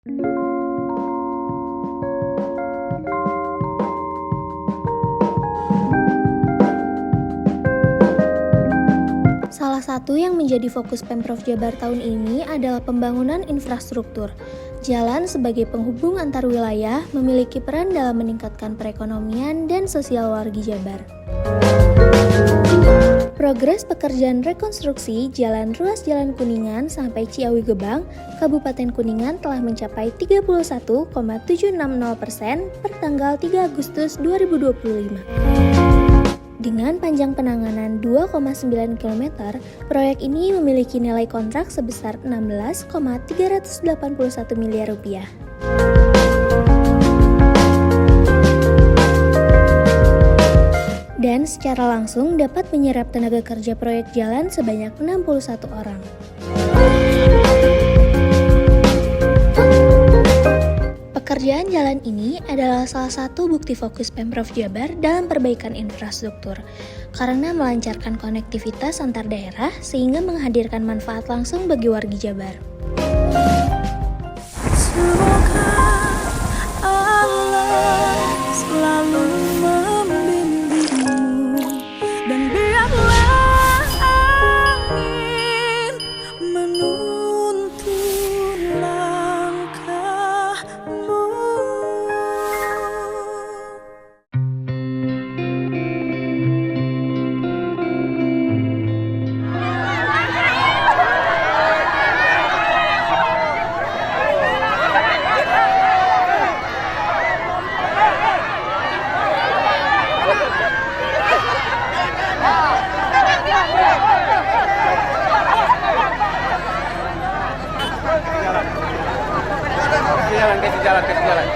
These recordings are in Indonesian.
Salah satu yang menjadi fokus Pemprov Jabar tahun ini adalah pembangunan infrastruktur. Jalan sebagai penghubung antar wilayah memiliki peran dalam meningkatkan perekonomian dan sosial warga Jabar. Progres pekerjaan rekonstruksi Jalan Ruas Jalan Kuningan sampai Ciawi Gebang, Kabupaten Kuningan telah mencapai 31,760% per tanggal 3 Agustus 2025. Dengan panjang penanganan 2,9 km, proyek ini memiliki nilai kontrak sebesar 16,381 miliar rupiah. Dan secara langsung dapat menyerap tenaga kerja proyek jalan sebanyak 61 orang. Pekerjaan jalan ini adalah salah satu bukti fokus Pemprov Jabar dalam perbaikan infrastruktur, karena melancarkan konektivitas antar daerah sehingga menghadirkan manfaat langsung bagi warga Jabar. Semoga Allah selalu membimbingmu dan biarlah angin menuntun langkahmu. Kasih jalan. Jalan.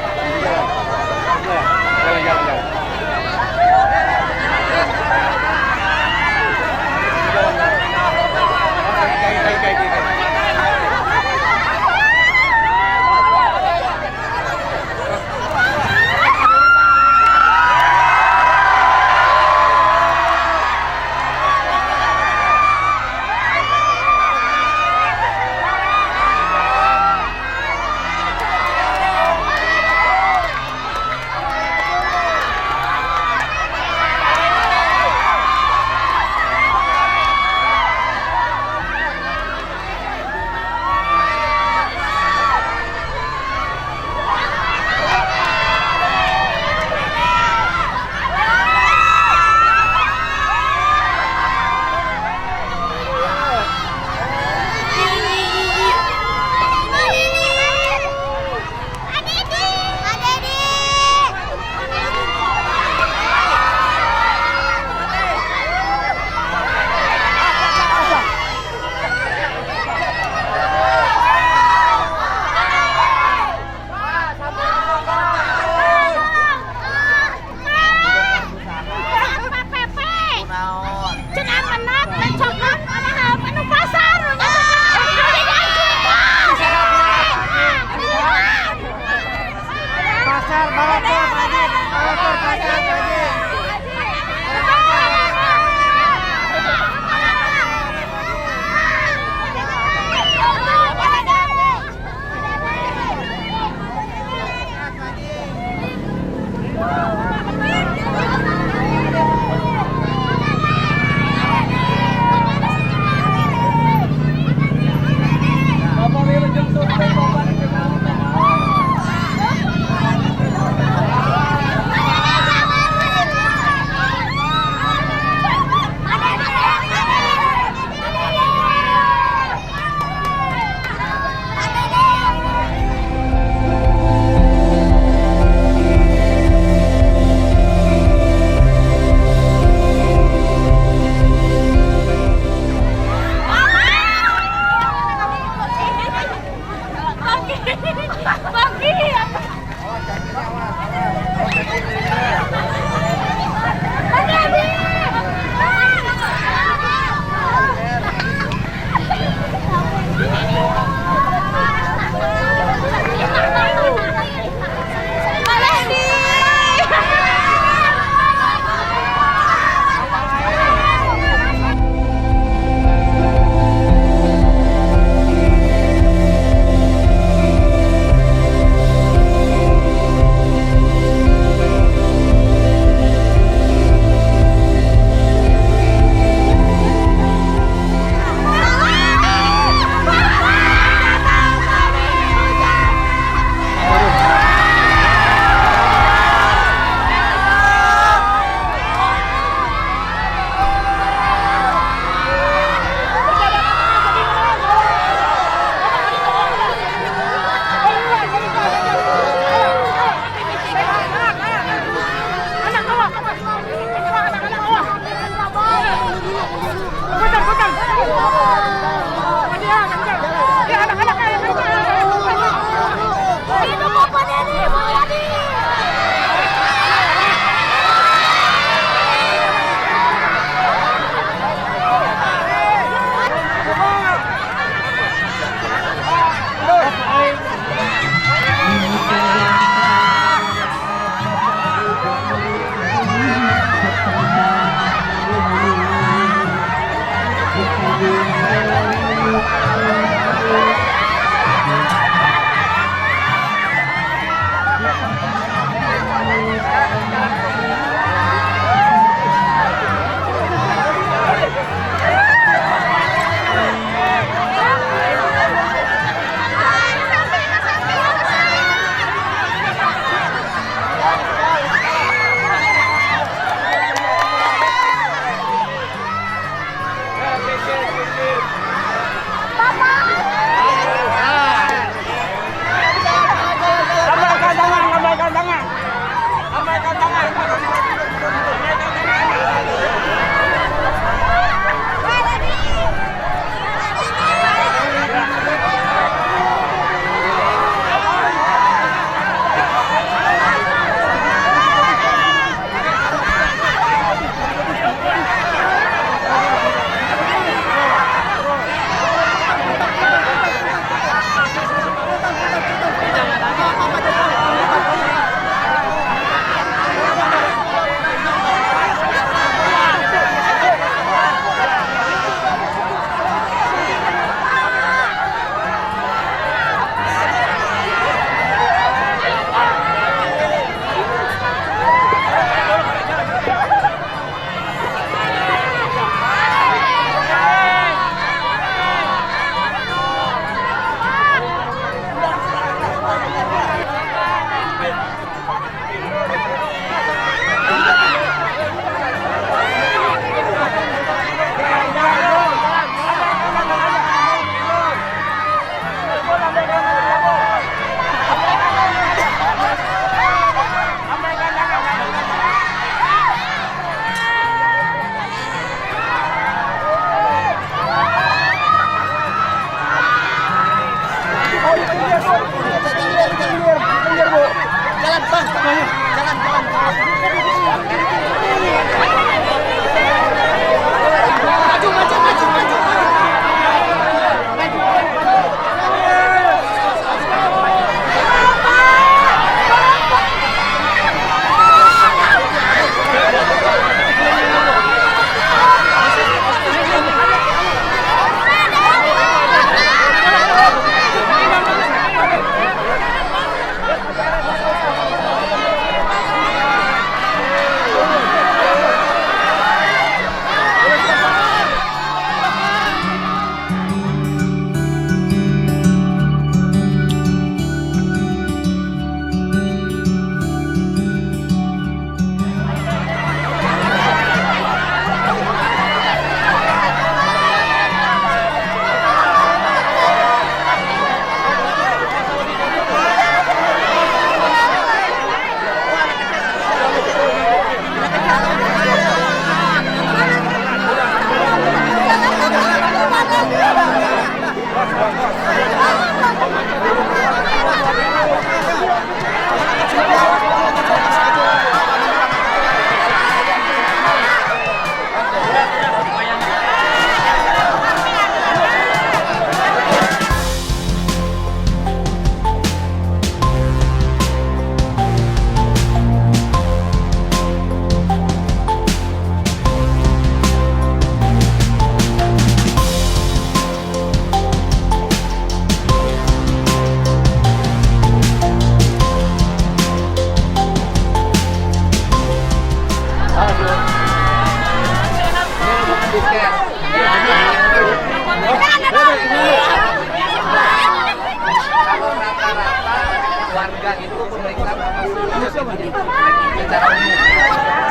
warga itu pemeriksaan apa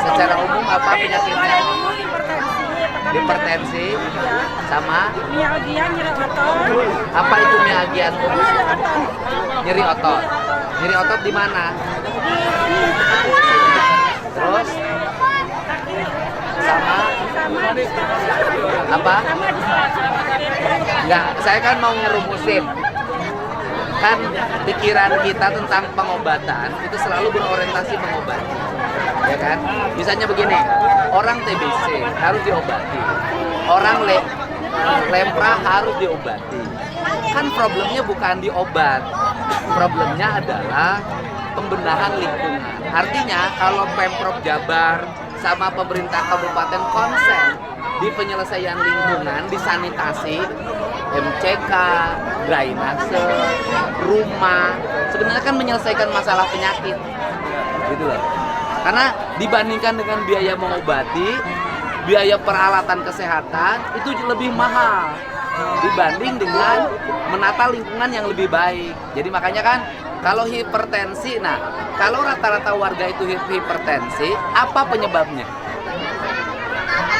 secara umum apa penyakitnya? Hipertensi sama mialgia, nyeri otot. apa itu mialgia? Nyeri otot. Nyeri otot di mana? Terus sama apa? Enggak, saya kan mau ngerumusin. Kan pikiran kita tentang pengobatan itu selalu berorientasi mengobati. Ya kan? Misalnya begini, orang TBC harus diobati. Orang lepra harus diobati. Kan problemnya bukan di obat. Problemnya adalah pembenahan lingkungan. Artinya kalau Pemprov Jabar sama pemerintah kabupaten konsen di penyelesaian lingkungan, di sanitasi, MCK, drainase, rumah, sebenarnya kan menyelesaikan masalah penyakit, gitu loh. Karena dibandingkan dengan biaya mengobati, biaya peralatan kesehatan itu lebih mahal dibanding dengan menata lingkungan yang lebih baik. Jadi makanya kan kalau hipertensi, nah kalau rata-rata warga itu hipertensi, apa penyebabnya?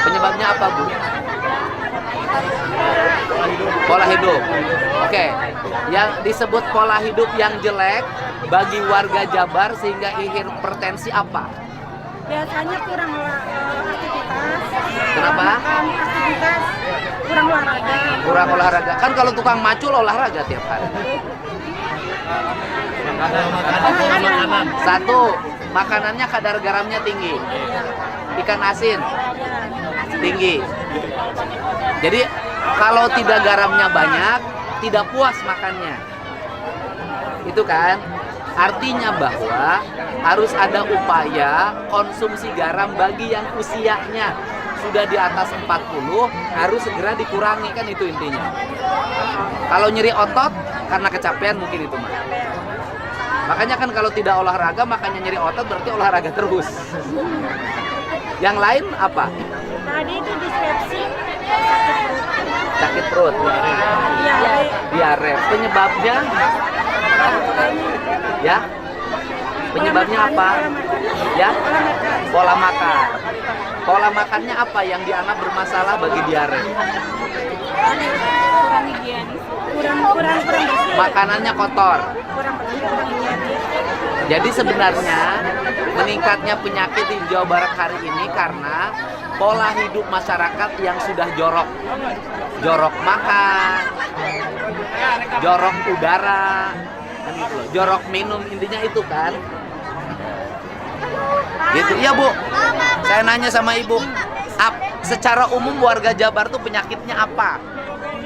Penyebabnya apa, Bu? Pola hidup. Oke. Yang disebut pola hidup yang jelek bagi warga Jabar sehingga hipertensi apa? Biasanya kurang aktivitas. Kenapa? Aktivitas kurang olahraga. Kurang olahraga. Kan kalau tukang macul olahraga tiap hari. Satu, makanannya kadar garamnya tinggi. Ikan asin tinggi. Jadi kalau tidak garamnya banyak, tidak puas makannya. Itu kan artinya bahwa harus ada upaya konsumsi garam bagi yang usianya sudah di atas 40 harus segera dikurangi, kan itu intinya. Kalau nyeri otot karena kecapean mungkin itu mah. Makanya kan kalau tidak olahraga makanya nyeri otot berarti olahraga terus. Yang lain apa? Tadi itu dispepsi, Sakit perut. Diare. Penyebabnya? Ya? Penyebabnya apa? Ya? Pola makan. Pola makannya apa yang dianggap bermasalah bagi diare? kurang higienis, kurang bersih. Makanannya kotor. Kurang higienis. Jadi sebenarnya meningkatnya penyakit di Jawa Barat hari ini karena pola hidup masyarakat yang sudah jorok. Jorok makan, jorok udara, kan gitu loh. Jorok minum, intinya itu kan. Gitu. Iya, Bu. Saya nanya sama Ibu, secara umum warga Jabar tuh penyakitnya apa?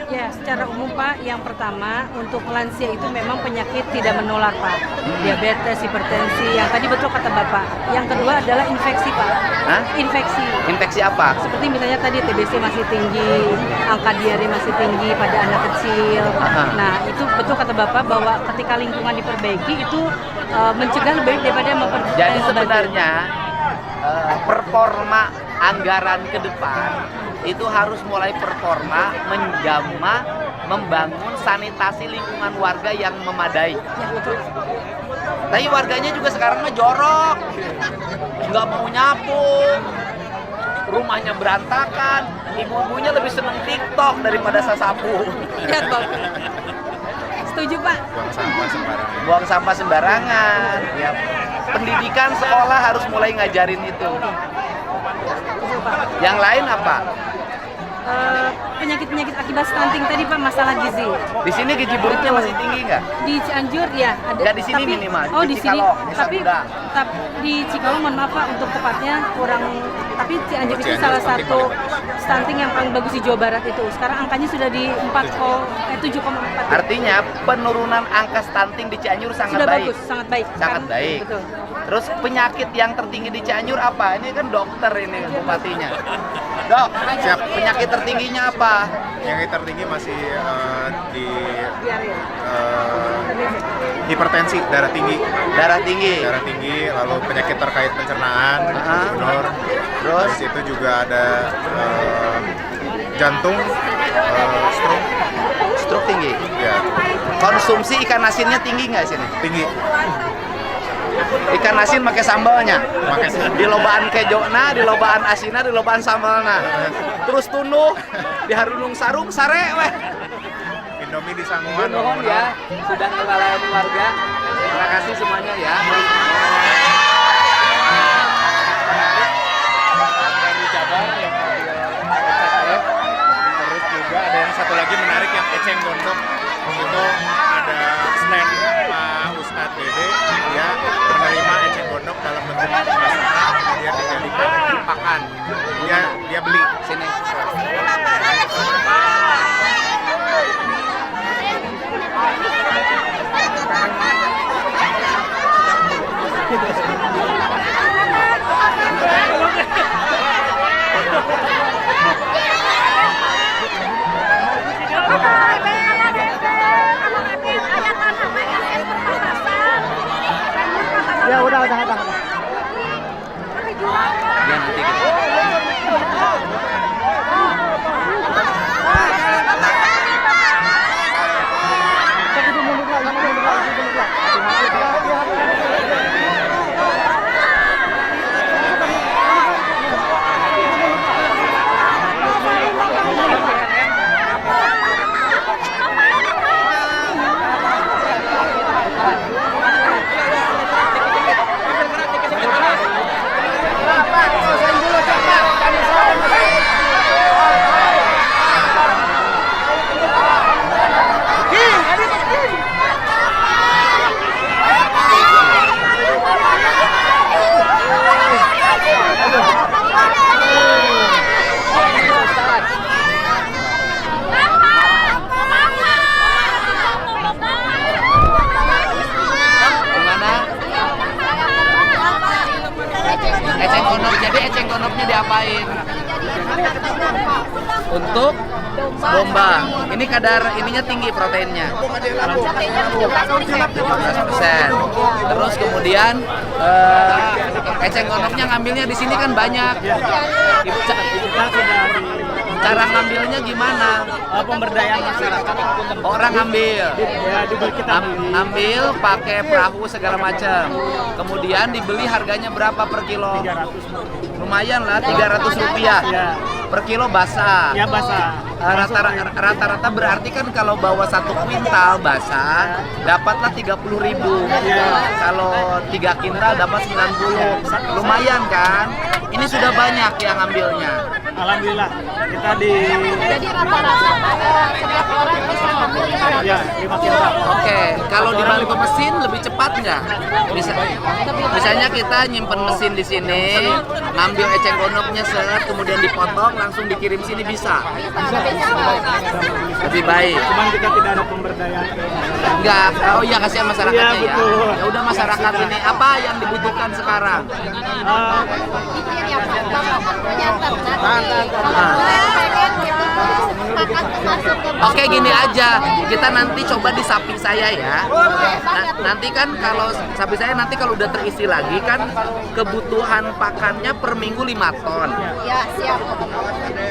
Ya, secara umum Pak, yang pertama untuk lansia itu memang penyakit tidak menular Pak. Diabetes, hipertensi, yang tadi betul kata Bapak. Yang kedua adalah infeksi Pak. Hah? Infeksi. Infeksi apa? Seperti misalnya tadi TBC masih tinggi, angka diare masih tinggi pada anak kecil. Nah, itu betul kata Bapak bahwa ketika lingkungan diperbaiki itu mencegah lebih baik daripada memperbaiki. Jadi sebenarnya performa anggaran ke depan itu harus mulai performa menjamah membangun sanitasi lingkungan warga yang memadai. Ya, betul. Tapi warganya juga sekarang mah jorok, nggak mau nyapu, rumahnya berantakan, ibu-ibunya lebih seneng TikTok daripada sasapu. Ya, Bapak. Setuju Pak. Buang sampah sembarangan. Ya. Pendidikan sekolah harus mulai ngajarin itu. Yang lain apa? Penyakit-penyakit akibat stunting tadi Pak, masalah gizi. Di sini gizi buruknya masih tinggi nggak? Di Cianjur ya ada. Nggak di sini minimal, Oh di di sini. Cikalong, Desa Tapi Gudang. di Cikalong mohon maaf Pak untuk tepatnya kurang. Tapi Cianjur itu salah satu stunting yang paling bagus di Jawa Barat itu. Sekarang angkanya sudah di 7,4. Artinya penurunan angka stunting di Cianjur sangat Sudah baik. bagus, sangat baik. Sangat Sekarang, baik. Betul. Terus penyakit yang tertinggi di Cianjur apa? Ini kan dokter ini bupatinya. Dok, Siap. penyakit tertingginya apa? Yang tertinggi masih di Diare. hipertensi, darah tinggi, Darah tinggi. lalu penyakit terkait pencernaan, donor. Terus Itu juga ada jantung, stroke, stroke tinggi. Ya, Konsumsi ikan asinnya tinggi nggak sini? tinggi. Ikan asin pakai sambalnya. Pakai sih. Di lobaan kejona, di lobaan asina, di lobaan sambalna. Terus tunuh, di harunung sarung sare weh. Indomie di Sanguan. Mohon ya, sudah ngelayani warga. Terima kasih semuanya ya. Dari cabang yang SCF. Terus juga ada yang satu lagi menarik yang eceng gondok. Itu ada stand Pak Ustadz Dede. Dia menerima eceng gondok dalam bentuk masakan. Dia dijadikan pakan. Dia beli. Sini. Ya udah. Ya nanti kita. Gimana? Eceng gondok. Jadi eceng gondoknya diapain? Untuk domba. Ini kadar ininya tinggi proteinnya. 15%. Terus kemudian eceng gondoknya ngambilnya di sini kan banyak. Cara ngambilnya gimana? Pemberdayaan masyarakat. Orang ngambil. Ya, dibeli kita beli. Ngambil pakai perahu segala macam. Kemudian dibeli harganya berapa per kilo? 300. Lumayan lah, 300 rupiah Ya. per kilo basah. Ya basah. Rata-rata berarti kan kalau bawa 1 kuintal basah dapatlah 30.000. Ya. Kalau 3 kintal dapat 90. Lumayan kan? Ini sudah banyak yang ngambilnya. Alhamdulillah kita di Jadi rata-rata setiap orang bisa ngambil ya 5 kintal. Oke, kalau dibantu mesin lebih cepat nggak? Misalnya kita nyimpen mesin di sini, ngambil eceng gondoknya set, kemudian dipotong, langsung dikirim sini bisa. Lebih baik. Cuman kita tidak ada pemberdayaan. Enggak, oh iya kasihan masyarakatnya Iya, ya. betul. Ya udah masyarakat ini apa yang dibutuhkan sekarang? ini ya Pak, Bapak punya ternak. Kalau Ah. pengen gitu, pakan masuk ke Oke gini aja, kita nanti coba di sapi saya ya. Nanti kan kalau sapi saya nanti kalau udah terisi lagi kan kebutuhan pakannya per minggu 5 ton. Ya, siap.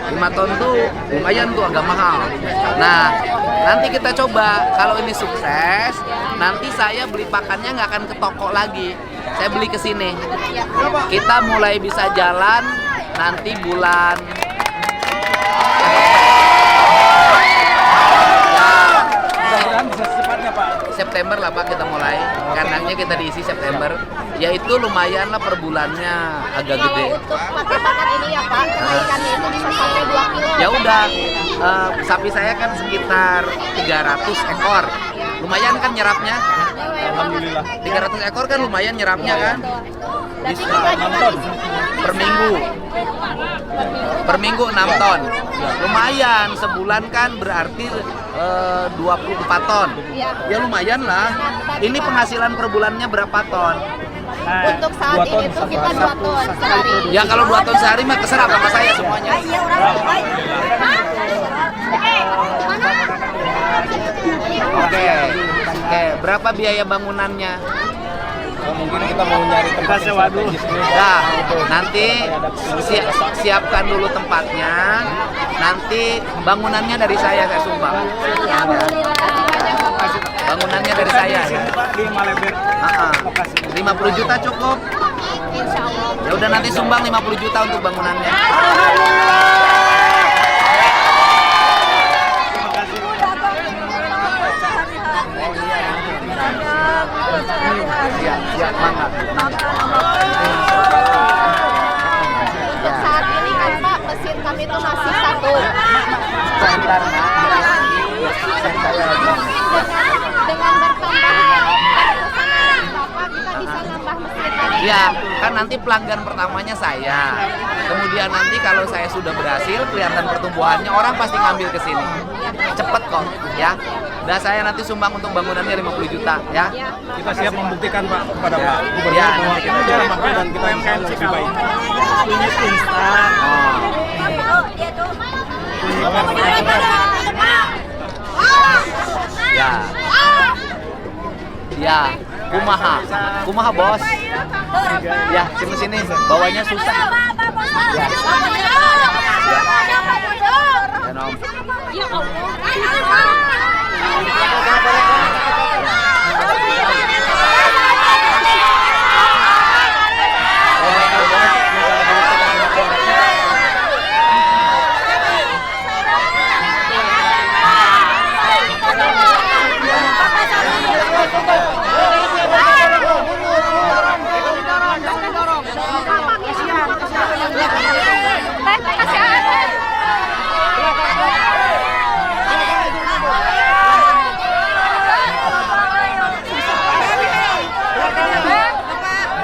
5 ton tuh lumayan tuh agak mahal. Nah, nanti kita coba kalau ini sukses, nanti saya beli pakannya nggak akan ke toko lagi. Saya beli ke sini. Kita mulai bisa jalan nanti bulan Mudah-mudahan bisa secepatnya Pak. September lah Pak kita mulai. Kandangnya kita diisi September. Yaitu lumayan lah per bulannya agak gede. Kalau untuk pakai pakan ini ya Pak, kenaikannya itu bisa sampai 2 kilo. Ya udah, sapi saya kan sekitar 300 ekor. Lumayan kan nyerapnya? Alhamdulillah. 300 ekor kan lumayan nyerapnya kan? Berarti kita juga Per minggu. Per minggu 6 ton. Lumayan, sebulan kan berarti 24 ton. Ya lumayan lah. Ini penghasilan per bulannya berapa ton? untuk saat ini tuh kita 2 ton sehari. Ya kalau 2 ton sehari mah keserap sama saya semuanya. Oke. Oke, berapa biaya bangunannya? Mungkin kita mau nyari tempat sewa dulu. Nah, nanti siapkan dulu tempatnya. Nanti bangunannya dari saya sumbang. Ya. Bangunannya dari saya. Ya. Di Maleber. 50 juta cukup. Insya Allah. Ya udah nanti sumbang 50 juta untuk bangunannya. Siap, mangga. Untuk saat ini kan Pak, mesin kami itu masih satu. Sebentar, Nak. Dengan bertambahnya pesanan Bapak, kita bisa nambah mesin lagi. Iya, kan nanti pelanggan pertamanya saya. Kemudian nanti kalau saya sudah berhasil, kelihatan pertumbuhannya, orang pasti ngambil ke sini. Cepet kok, ya. Dan saya nanti sumbang untuk bangunannya 50 juta, ya. Kita siap membuktikan Pak kepada Ya. Pak Gubernur Ya, bahwa nanti kita cara makan dan kita bisa lebih baik. Kunyit instan. Ya. Ya, kumaha bos. Ya, sini bawanya susah. Ya. Ya, Nom.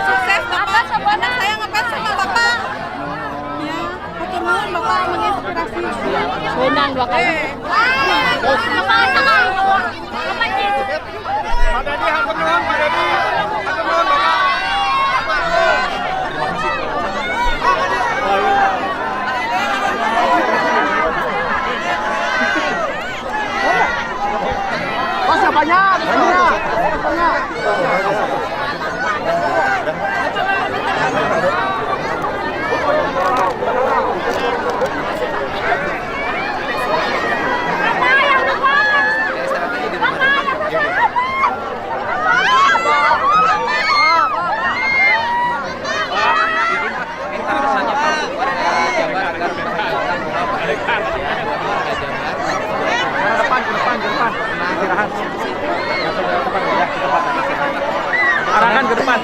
Sukses Bapak, semuanya saya ngefans sama Bapak. Ya, hatur nuhun Bapak menginspirasi. Benang dua kali. Bapak tenang. Bapak Jis. Pak Dedi, hatur nuhun, Pak Dedi. Hatur nuhun, Bapak. Arahkan ke depan.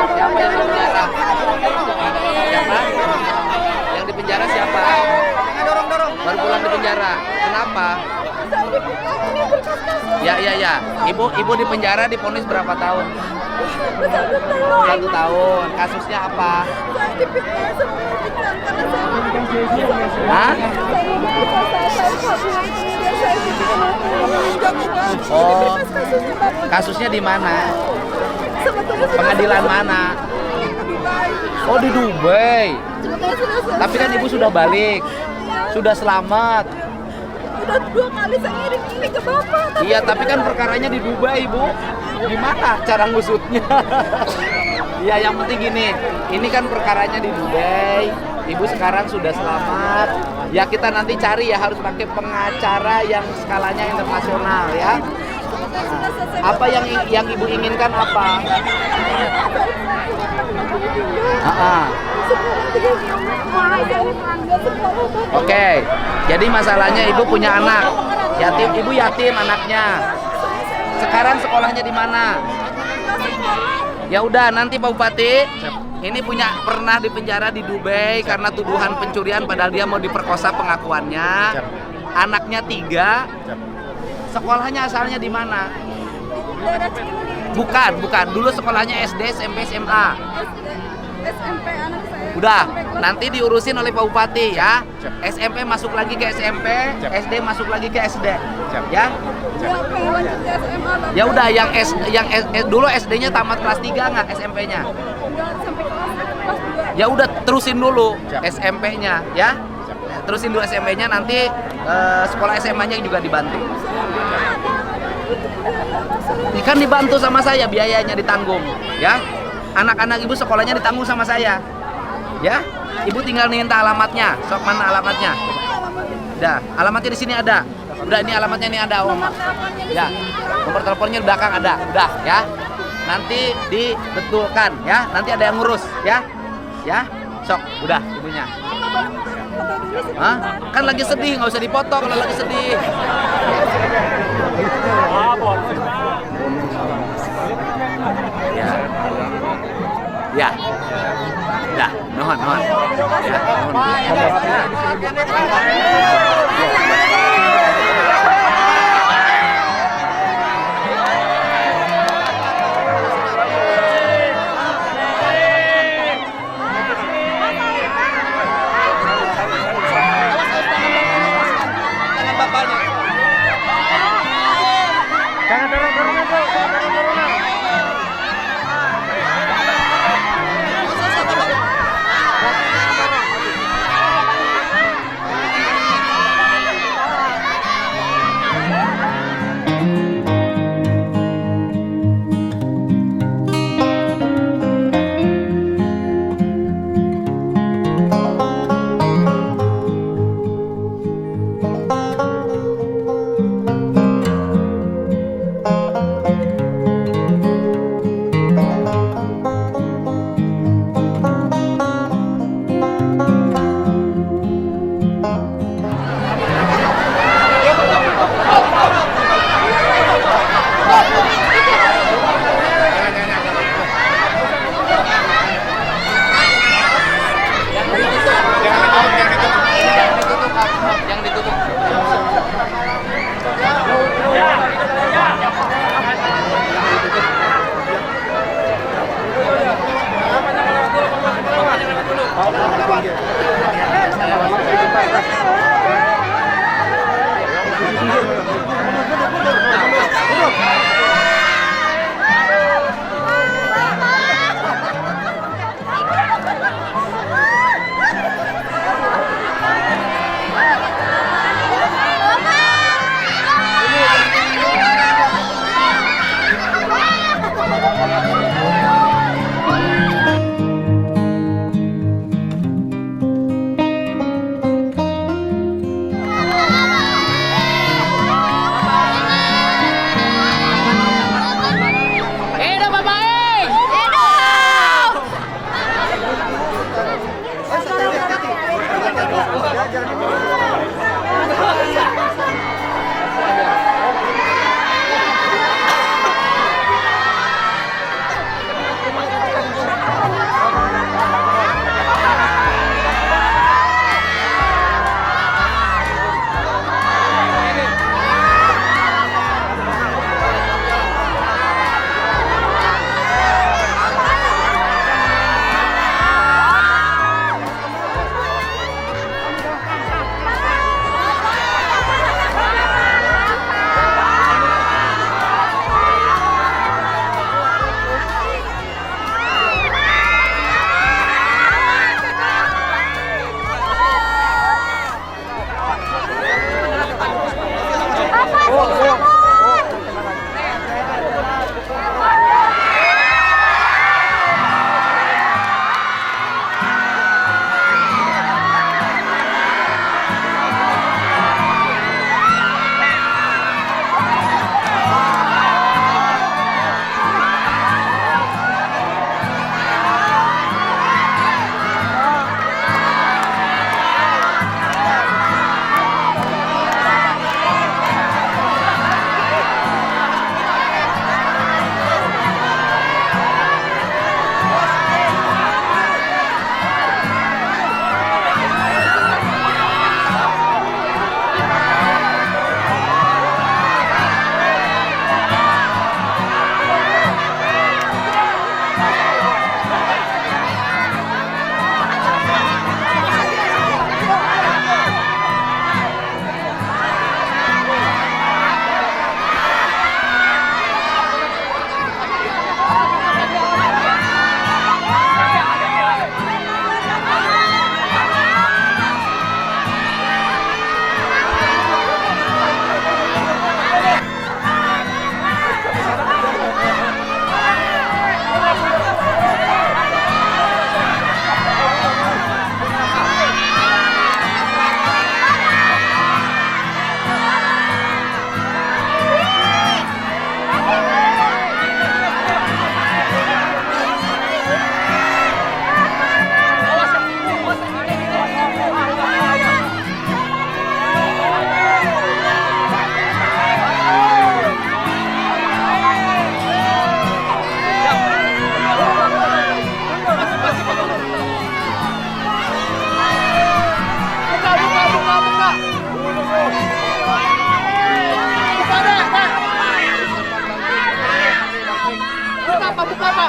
Siapa yang di penjara? Siapa? Yang di penjara siapa? Baru pulang di penjara. Kenapa? Ya. Ibu di penjara divonis berapa tahun? 1 tahun. Kasusnya apa? Hah? Oh, kasusnya di mana? Pengadilan mana? Oh, di Dubai. Tapi kan ibu sudah balik, sudah selamat. Udah 2 kali saya ngirim ini ke Bapak. Iya, tapi kan perkaranya di Dubai, Bu. Gimana cara ngusutnya? Iya, yang penting gini, ini kan perkaranya di Dubai. Ibu sekarang sudah selamat. Ya kita nanti cari ya, harus pakai pengacara yang skalanya internasional ya. Nah, apa yang ibu inginkan apa? Oke, jadi masalahnya ibu punya anak yatim, ibu yatim anaknya. Sekarang sekolahnya di mana? Ya udah, nanti Pak Bupati ini pernah di penjara di Dubai karena tuduhan pencurian padahal dia mau diperkosa pengakuannya. Anaknya 3. Sekolahnya asalnya di mana? daerah Cikini. Bukan. Dulu sekolahnya SD, SMP, SMA. SMP anak saya. Udah, Sampai kelas nanti diurusin oleh Pak Bupati ya. SMP masuk lagi ke SMP, SD masuk lagi ke SD. Ya. dia pengen lanjut ke SMA tapi Ya udah dulu SD-nya tamat kelas 3 nggak SMP-nya? enggak sampai kelas 2. Ya udah terusin dulu SMP-nya ya. Terusin dulu SMP-nya nanti sekolah SMA-nya juga dibantu. Ini kan dibantu sama saya, biayanya ditanggung ya. Anak-anak ibu sekolahnya ditanggung sama saya. Ya. Ibu tinggal minta alamatnya. Sok mana alamatnya? Udah, alamatnya di sini ada. Udah ini alamatnya ini ada, Om. Ya. Nomor teleponnya di belakang ada. Udah ya. Nanti dibetulkan ya. Nanti ada yang ngurus ya. Ya. Sok, udah ibunya. Hah? Kan lagi sedih, nggak usah dipoto kalau lagi sedih. Ya. Ya. Dah, nuhun. Ya, nuhun. Tangan bapaknya. Jangan dorong-dorong itu. Jangan dorong-dorong.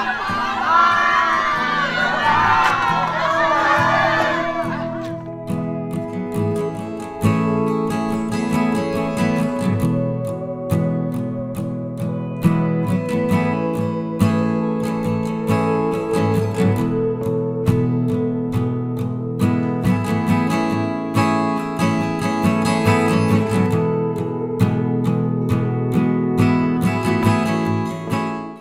Pak.